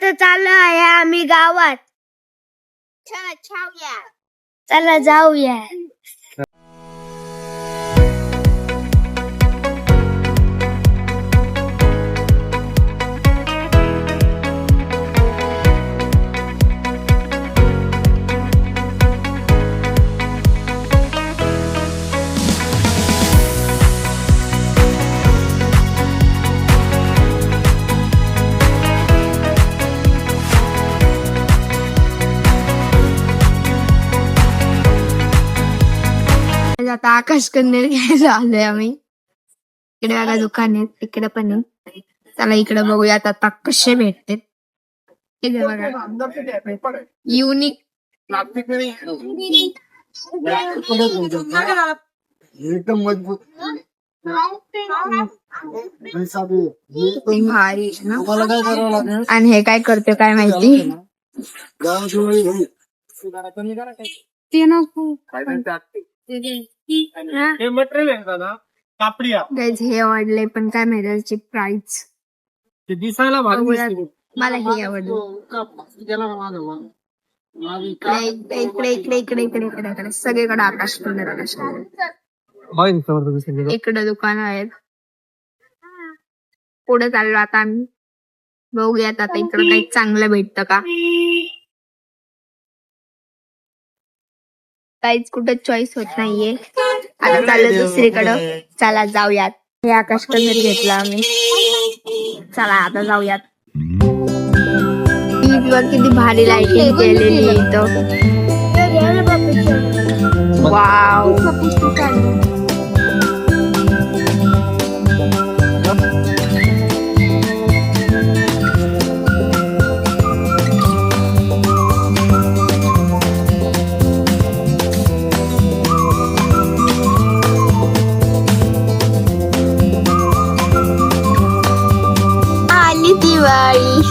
आता चाललो आहे आम्ही गावात. चला जाऊया. आता आकाश कंदील घ्यायला आलोय आम्ही. इकडे बघा दुकान आहेत, तिकडे पण आहे. चला इकडे बघूयात आता कसे भेटते. युनिक एकदम मजबूत भारी ना. आणि हे काय करते काय माहिती. ते नको हे मटेरियल आहे दादा, कापडी हे आवडले पण काय माहिती त्याची प्राइस. ते दिसायला भारी दिसते. मला हे आवडलं. इकडे इकडे इकडे इकडे इकडे इकडे सगळीकडे आकाश कंदील आकाश कंदील. इकडे दुकान आहेत. पुढे चाललो आता आम्ही. बघूयात आता इकडे काही चांगलं भेटतं का. काहीच कुठे चॉईस होत नाहीये. आता चाललो दुसरीकडं. चला जाऊयात. हे आकाश कंदील घेतला आम्ही. चला आता जाऊयात. किती भारी लाइटिंग केलेली इथं. वाव. आली दिवाळी.